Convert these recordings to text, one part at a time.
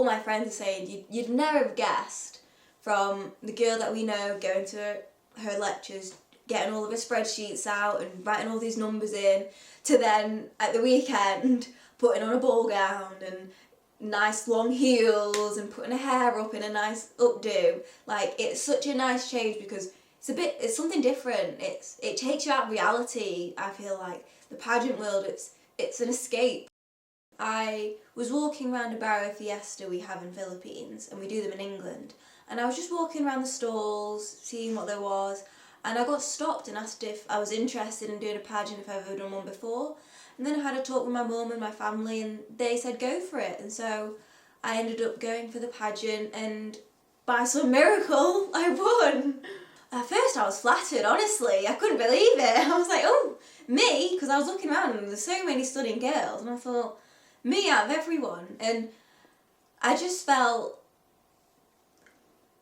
all my friends are saying you'd never have guessed, from the girl that we know going to her lectures, getting all of her spreadsheets out and writing all these numbers in, to then at the weekend putting on a ball gown and nice long heels and putting her hair up in a nice updo. Like, it's such a nice change because it's something different. It takes you out of reality. I feel like the pageant world, it's an escape. I was walking around a barrow fiesta we have in Philippines, and we do them in England, and I was just walking around the stalls seeing what there was, and I got stopped and asked if I was interested in doing a pageant, if I've ever done one before. And then I had a talk with my mum and my family, and they said go for it. And so I ended up going for the pageant, and by some miracle I won. At first I was flattered, honestly. I couldn't believe it. I was like, oh, me? Because I was looking around and there's so many stunning girls, and I thought, me out of everyone. And I just felt,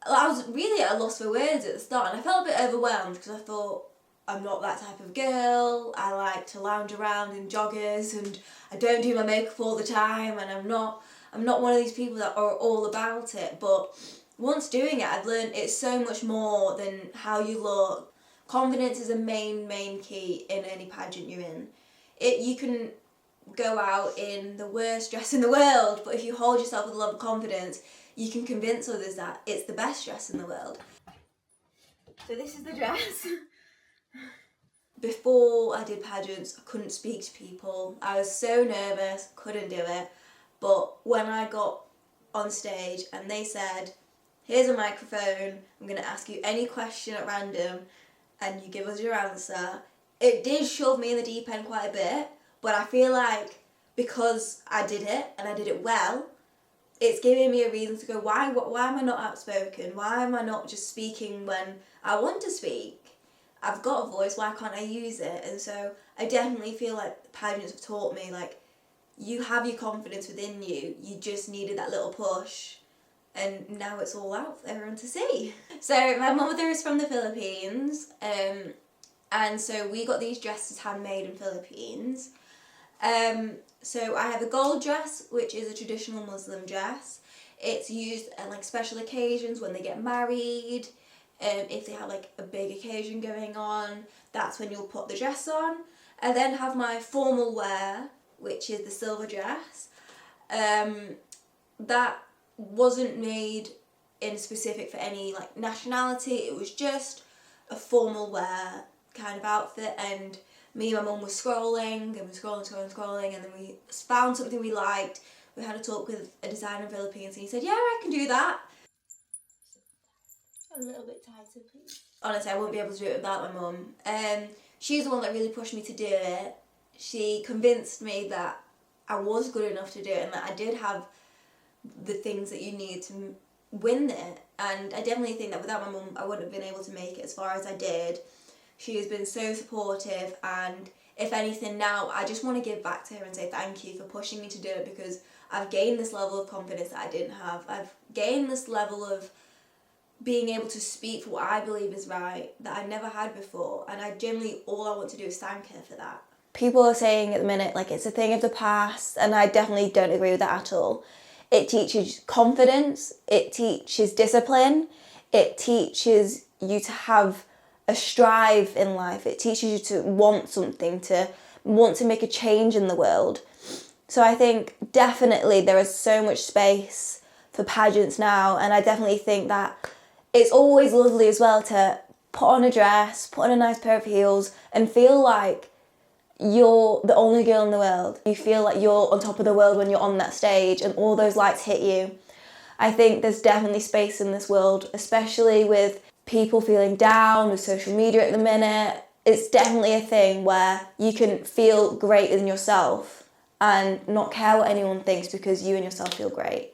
I was really at a loss for words at the start, and I felt a bit overwhelmed because I thought, I'm not that type of girl. I like to lounge around in joggers, and I don't do my makeup all the time, and I'm not one of these people that are all about it. But once doing it, I've learned it's so much more than how you look. Confidence is a main key in any pageant you're in. You can go out in the worst dress in the world, but if you hold yourself with a lot of confidence, you can convince others that it's the best dress in the world. So this is the dress. Before I did pageants, I couldn't speak to people. I was so nervous, couldn't do it. But when I got on stage and they said, here's a microphone, I'm going to ask you any question at random and you give us your answer, it did shove me in the deep end quite a bit, but I feel like because I did it and I did it well, it's giving me a reason to go, why am I not outspoken? Why am I not just speaking when I want to speak? I've got a voice, why can't I use it? And so I definitely feel like the pageants have taught me, like, you have your confidence within you, you just needed that little push, and now it's all out for everyone to see. So my mother is from the Philippines, and so we got these dresses handmade in Philippines. So I have a gold dress, which is a traditional Muslim dress. It's used at like special occasions when they get married. If they have like a big occasion going on, that's when you'll put the dress on. I then have my formal wear, which is the silver dress. That wasn't made in specific for any like nationality, it was just a formal wear kind of outfit, and me and my mum were scrolling, and we were scrolling, and then we found something we liked. We had a talk with a designer in the Philippines, and he said, yeah, I can do that. A little bit tighter, please. Honestly, I wouldn't be able to do it without my mum. She's the one that really pushed me to do it. She convinced me that I was good enough to do it and that I did have the things that you need to win it. And I definitely think that without my mum, I wouldn't have been able to make it as far as I did. She has been so supportive, and if anything now, I just want to give back to her and say thank you for pushing me to do it, because I've gained this level of confidence that I didn't have. I've gained this level of being able to speak for what I believe is right that I never had before, and I generally, all I want to do is thank her for that. People are saying at the minute like it's a thing of the past, and I definitely don't agree with that at all. It teaches confidence, it teaches discipline, it teaches you to have a strive in life, it teaches you to want something, to want to make a change in the world. So I think definitely there is so much space for pageants now, and I definitely think that it's always lovely as well to put on a dress, put on a nice pair of heels, and feel like you're the only girl in the world. You feel like you're on top of the world when you're on that stage and all those lights hit you. I think there's definitely space in this world, especially with people feeling down with social media at the minute. It's definitely a thing where you can feel great in yourself and not care what anyone thinks because you and yourself feel great.